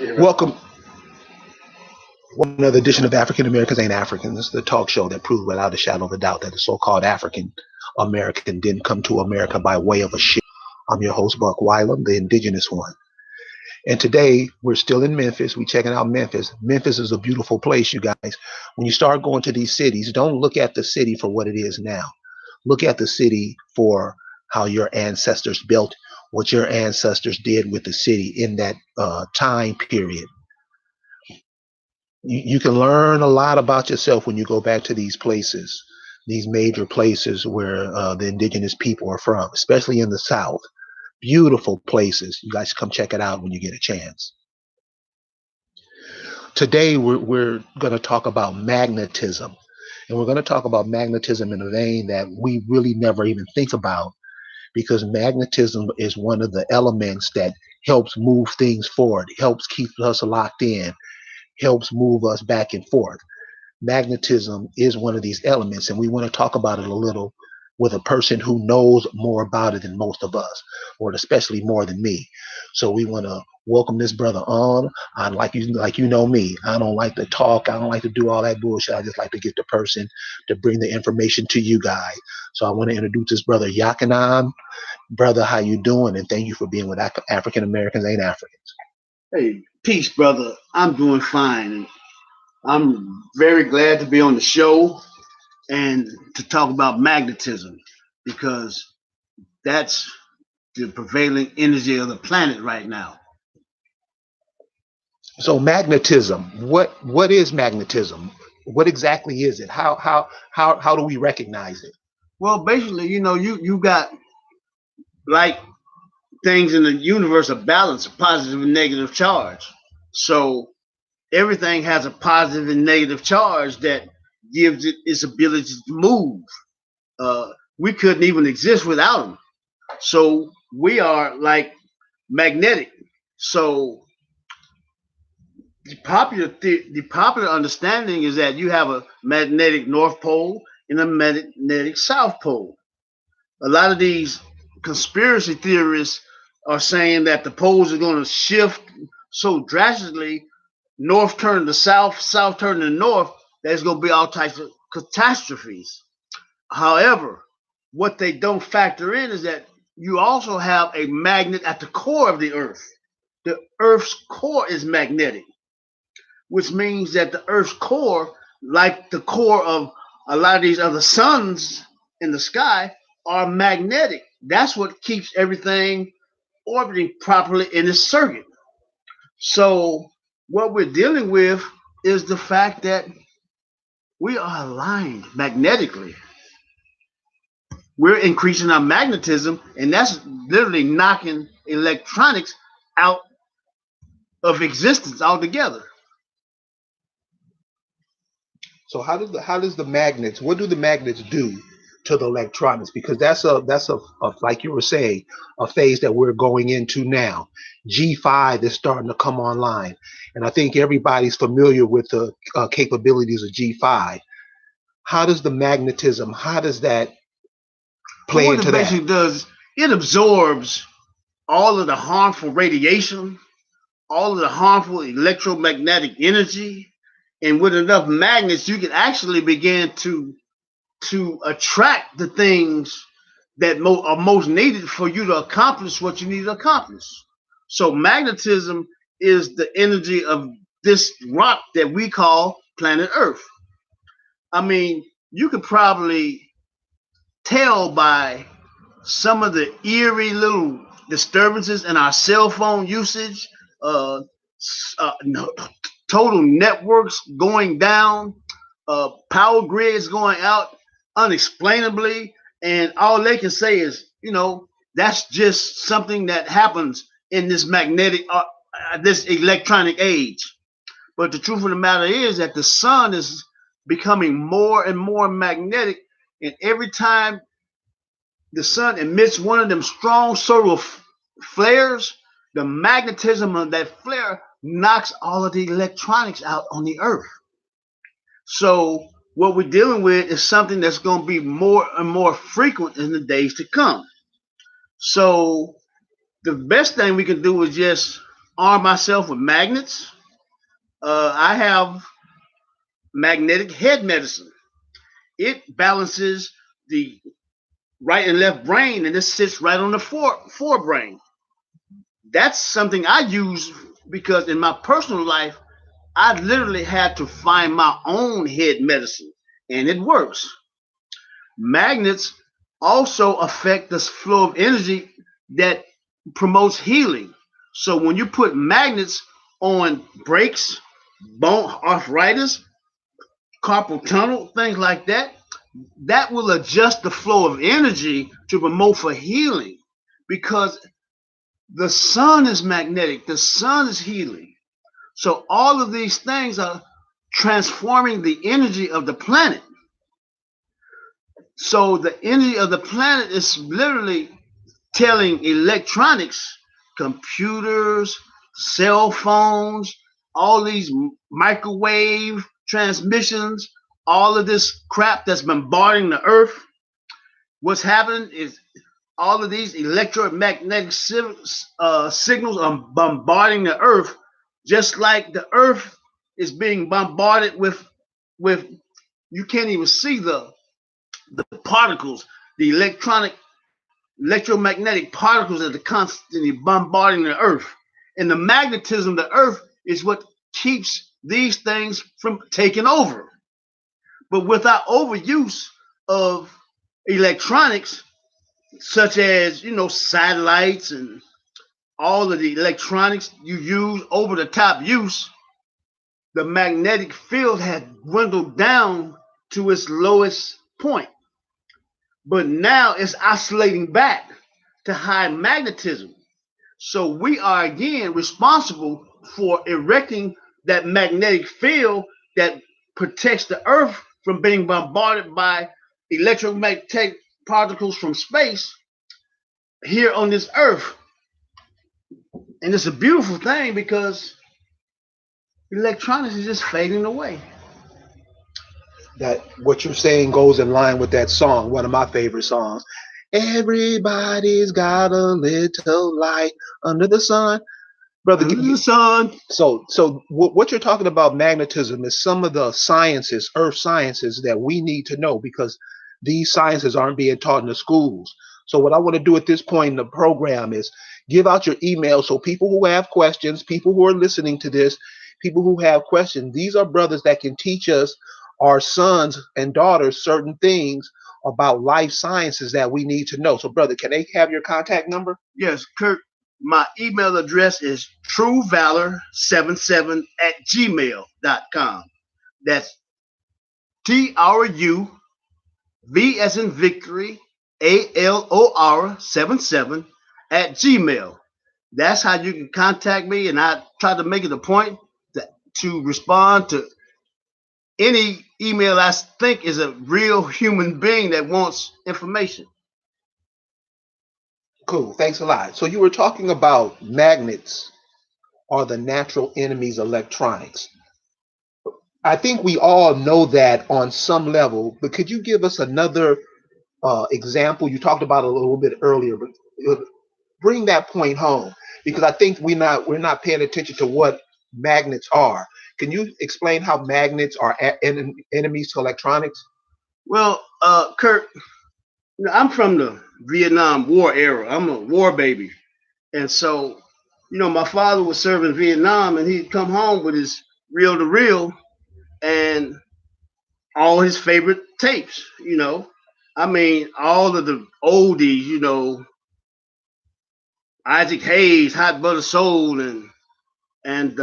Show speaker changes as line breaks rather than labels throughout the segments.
Welcome to another edition of African Americans Ain't Africans, the talk show that proves without a shadow of a doubt that the so-called African American didn't come to America by way of a ship. I'm your host, Buck Wylam, the indigenous one. And today we're still in Memphis. We're checking out Memphis. Memphis is a beautiful place, you guys. When you start going to these cities, don't look at the city for what it is now. Look at the city for how your ancestors built, what your ancestors did with the city in that time period. You can learn a lot about yourself when you go back to these places, these major places where the indigenous people are from, especially in the South. Beautiful places. You guys come check it out when you get a chance. Today, we're going to talk about magnetism. And we're going to talk about magnetism in a vein that we really never even think about, because magnetism is one of the elements that helps move things forward, helps keep us locked in, helps move us back and forth. Magnetism is one of these elements, and we want to talk about it a little with a person who knows more about it than most of us, or especially more than me. So we want to welcome this brother on. Like you know me, I don't like to talk. I don't like to do all that bullshit. I just like to get the person to bring the information to you guys. So I want to introduce this brother Yakanan. Brother, how you doing? And thank you for being with African Americans Ain't Africans.
Hey, peace, brother. I'm doing fine. I'm very glad to be on the show and to talk about magnetism, because that's the prevailing energy of the planet right now.
So magnetism, what is magnetism? What exactly is it? How do we recognize it?
Well, basically, you got, like, things in the universe are balanced, a positive and negative charge. So everything has a positive and negative charge that gives it its ability to move. We couldn't even exist without them. So we are like magnetic. So the popular understanding is that you have a magnetic North Pole and a magnetic South Pole. A lot of these conspiracy theorists are saying that the poles are going to shift so drastically, north turn to south, south turn to north, there's going to be all types of catastrophes. However, what they don't factor in is that you also have a magnet at the core of the earth. The earth's core is magnetic, which means that the earth's core, like the core of a lot of these other suns in the sky, are magnetic. That's what keeps everything orbiting properly in its circuit. So what we're dealing with is the fact that we are aligned magnetically. We're increasing our magnetism, and that's literally knocking electronics out of existence altogether.
So how does the magnets, what do the magnets do to the electronics? Because that's a like you were saying, a phase that we're going into now. G5 is starting to come online, and I think everybody's familiar with the capabilities of G5. How does the magnetism, how does that play
What
into
it basically does, it absorbs all of the harmful radiation, all of the harmful electromagnetic energy, and with enough magnets, you can actually begin to attract the things that are most needed for you to accomplish what you need to accomplish. So magnetism is the energy of this rock that we call planet Earth. I mean, you could probably tell by some of the eerie little disturbances in our cell phone usage, uh, no, total networks going down, power grids going out unexplainably, and all they can say is, that's just something that happens in this this electronic age. But the truth of the matter is that the sun is becoming more and more magnetic, and every time the sun emits one of them strong solar flares, the magnetism of that flare knocks all of the electronics out on the earth. So what we're dealing with is something that's going to be more and more frequent in the days to come. So the best thing we can do is just arm myself with magnets. I have magnetic head medicine. It balances the right and left brain, and this sits right on the forebrain. That's something I use because in my personal life, I literally had to find my own head medicine, and it works. Magnets also affect the flow of energy that promotes healing. So when you put magnets on breaks, bone arthritis, carpal tunnel, things like that, that will adjust the flow of energy to promote for healing because the sun is magnetic, the sun is healing. So all of these things are transforming the energy of the planet. So the energy of the planet is literally telling electronics, computers, cell phones, all these microwave transmissions, all of this crap that's bombarding the earth. What's happening is all of these electromagnetic signals are bombarding the earth, just like the earth is being bombarded with you can't even see the particles, the electromagnetic particles that are constantly bombarding the earth. And the magnetism of the earth is what keeps these things from taking over. But without overuse of electronics, such as satellites and all of the electronics you use over the top use, the magnetic field had dwindled down to its lowest point. But now it's oscillating back to high magnetism. So we are again responsible for erecting that magnetic field that protects the earth from being bombarded by electromagnetic particles from space here on this earth. And it's a beautiful thing because electronics is just fading away.
That what you're saying goes in line with that song, one of my favorite songs. Everybody's got a little light under the sun. Brother,
Under the sun.
so what you're talking about magnetism is some of the sciences, earth sciences that we need to know because these sciences aren't being taught in the schools. So what I want to do at this point in the program is give out your email so people who have questions, people who are listening to this, people who have questions, these are brothers that can teach us, our sons and daughters, certain things about life sciences that we need to know. So brother, can they have your contact number?
Yes, Kurt. My email address is truevalor77 at gmail.com. That's TRU V as in victory, ALOR 77 at Gmail. That's how you can contact me, and I try to make it a point to respond to any email I think is a real human being that wants information.
Cool. Thanks a lot. So you were talking about magnets are the natural enemies of electronics. I think we all know that on some level, but could you give us another example? You talked about it a little bit earlier, but bring that point home because I think we're not paying attention to what magnets are. Can you explain how magnets are enemies to electronics?
Well, Kurt, I'm from the Vietnam War era. I'm a war baby. And so, my father was serving in Vietnam and he'd come home with his reel to reel and all his favorite tapes. I mean, all of the oldies, Isaac Hayes, Hot Butter Soul, and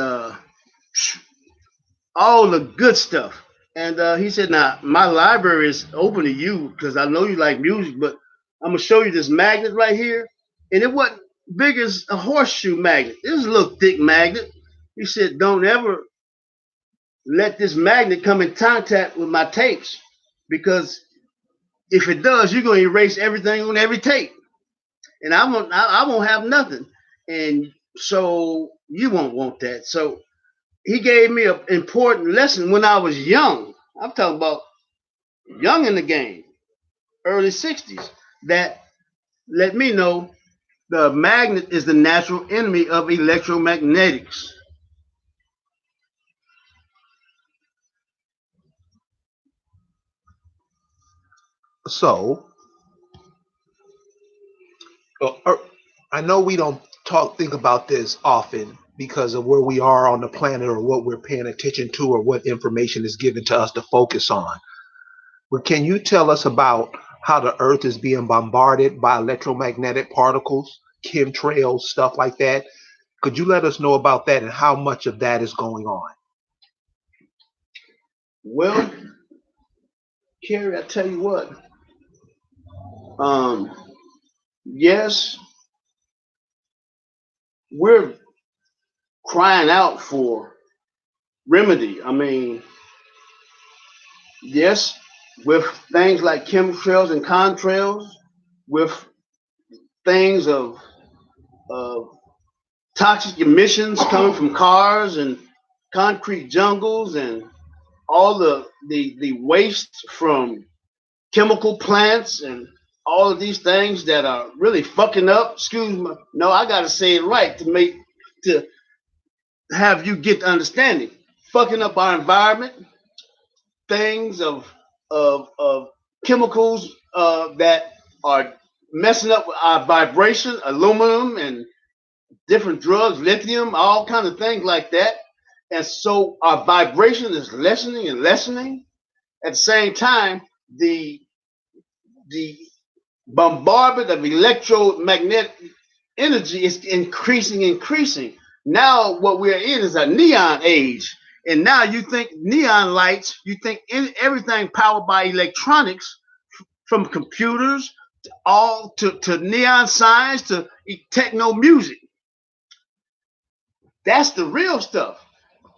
all the good stuff. And he said, "Now my library is open to you because I know you like music, but I'm gonna show you this magnet right here." And it wasn't big as a horseshoe magnet. It was a little thick magnet. He said, "Don't ever let this magnet come in contact with my tapes because if it does, you're gonna erase everything on every tape, and I won't have nothing, and so you won't want that." So he gave me an important lesson when I was young. I'm talking about young in the game, early 60s, that let me know The magnet is the natural enemy of electromagnetics.
So, I know we don't think about this often because of where we are on the planet or what we're paying attention to or what information is given to us to focus on. But can you tell us about how the Earth is being bombarded by electromagnetic particles, chemtrails, stuff like that? Could you let us know about that and how much of that is going on?
Well, Kerry, I tell you what. Um, yes, we're crying out for remedy. I mean, yes, with things like chemtrails and contrails, with things of toxic emissions coming from cars and concrete jungles and all the waste from chemical plants and all of these things that are really fucking up. Excuse me. No, I gotta say it right to have you get the understanding. Fucking up our environment, things of chemicals that are messing up our vibration, aluminum and different drugs, lithium, all kind of things like that. And so our vibration is lessening and lessening. At the same time, the the bombardment of electromagnetic energy is increasing. Now what we're in is a neon age. And now you think neon lights, you think everything powered by electronics, from computers to all to neon signs to techno music. That's the real stuff.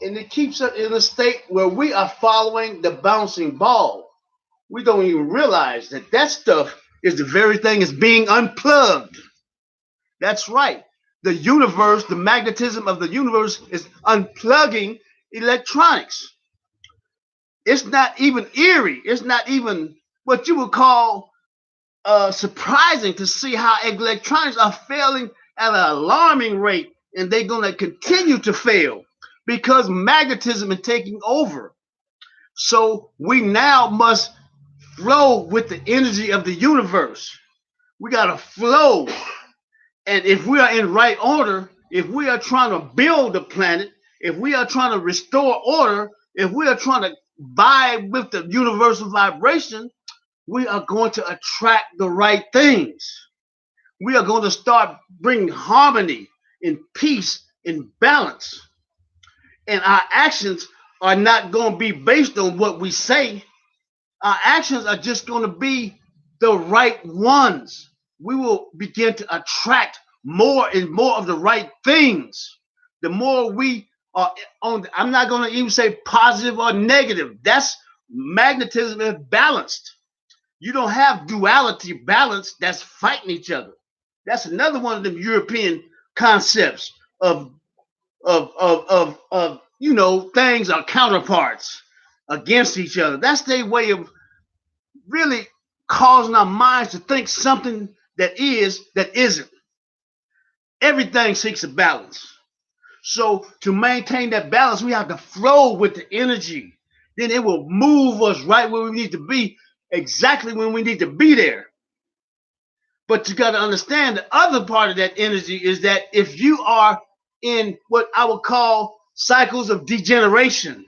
And it keeps us in a state where we are following the bouncing ball. We don't even realize that that stuff is the very thing is being unplugged. That's right. The universe, the magnetism of the universe is unplugging electronics. It's not even eerie. It's not even what you would call surprising to see how electronics are failing at an alarming rate, and they're going to continue to fail because magnetism is taking over. So we now must flow with the energy of the universe. We got to flow. And if we are in right order, if we are trying to build the planet, if we are trying to restore order, if we are trying to vibe with the universal vibration, we are going to attract the right things. We are going to start bringing harmony and peace and balance. And our actions are not going to be based on what we say. Our actions are just going to be the right ones. We will begin to attract more and more of the right things. The more we are on, I'm not going to even say positive or negative. That's magnetism is balanced. You don't have duality balance that's fighting each other. That's another one of the European concepts of things are counterparts against each other. That's their way of really causing our minds to think something that isn't. Everything seeks a balance. So to maintain that balance, we have to flow with the energy. Then it will move us right where we need to be, exactly when we need to be there. But you got to understand the other part of that energy is that if you are in what I would call cycles of degeneration,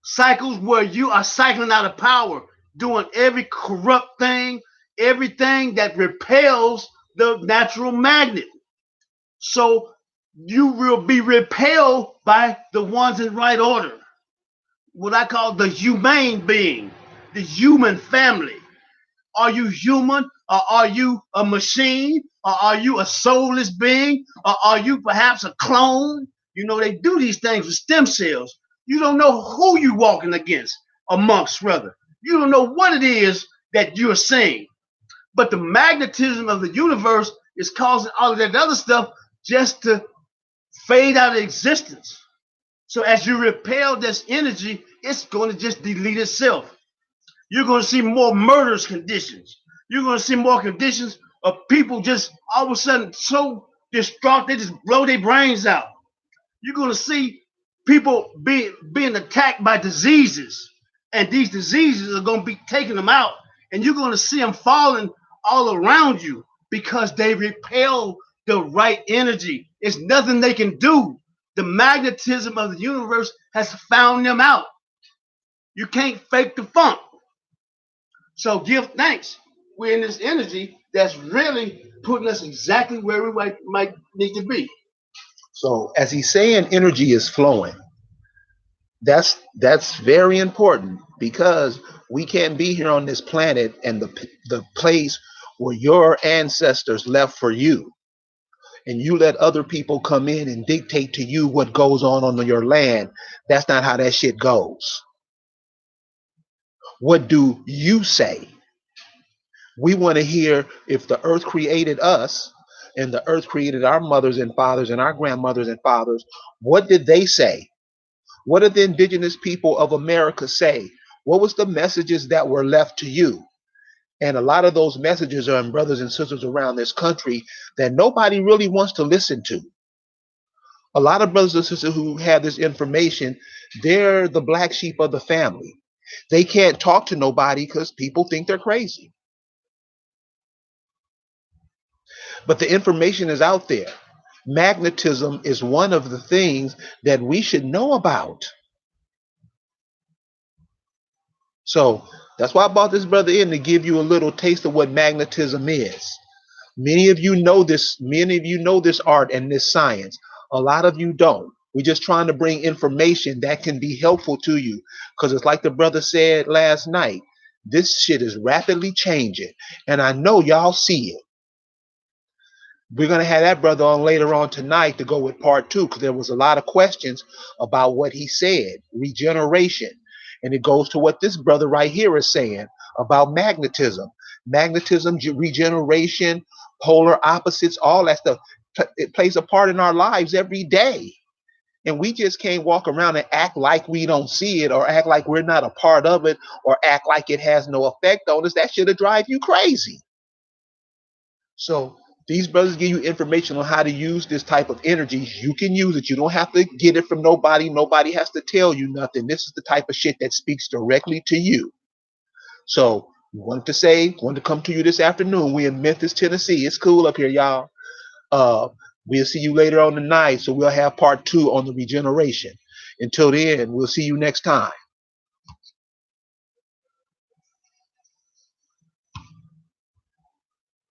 cycles where you are cycling out of power, doing every corrupt thing, everything that repels the natural magnet. So you will be repelled by the ones in right order. What I call the humane being, the human family. Are you human? Or are you a machine? Or are you a soulless being? Or are you perhaps a clone? You know, they do these things with stem cells. You don't know who you're walking against, amongst, rather. You don't know what it is that you're seeing. But the magnetism of the universe is causing all of that other stuff just to fade out of existence. So as you repel this energy, it's going to just delete itself. You're going to see more murderous conditions. You're going to see more conditions of people just all of a sudden so distraught they just blow their brains out. You're going to see people being attacked by diseases, and these diseases are going to be taking them out, and you're going to see them falling all around you because they repel the right energy. It's nothing they can do. The magnetism of the universe has found them out. You can't fake the funk. So give thanks. We're in this energy that's really putting us exactly where we might need to be.
So as he's saying, energy is flowing. That's very important because we can't be here on this planet and the place where your ancestors left for you, and you let other people come in and dictate to you what goes on your land. That's not how that shit goes. What do you say? We want to hear if the earth created us and the earth created our mothers and fathers and our grandmothers and fathers, what did they say? What did the indigenous people of America say? What was the messages that were left to you? And a lot of those messages are in brothers and sisters around this country that nobody really wants to listen to. A lot of brothers and sisters who have this information, they're the black sheep of the family. They can't talk to nobody because people think they're crazy. But the information is out there. Magnetism is one of the things that we should know about. So that's why I brought this brother in, to give you a little taste of what magnetism is. Many of you know this. Many of you know this art and this science. A lot of you don't. We're just trying to bring information that can be helpful to you. Because it's like the brother said last night. This shit is rapidly changing. And I know y'all see it. We're going to have that brother on later on tonight to go with part 2, because there was a lot of questions about what he said, regeneration. And it goes to what this brother right here is saying about magnetism. Magnetism, regeneration, polar opposites, all that stuff. It plays a part in our lives every day. And we just can't walk around and act like we don't see it, or act like we're not a part of it, or act like it has no effect on us. That should drive you crazy. So these brothers give you information on how to use this type of energy. You can use it. You don't have to get it from nobody. Nobody has to tell you nothing. This is the type of shit that speaks directly to you. So wanted to come to you this afternoon. We're in Memphis, Tennessee. It's cool up here, y'all. We'll see you later on tonight. So we'll have part 2 on the regeneration. Until then, we'll see you next time.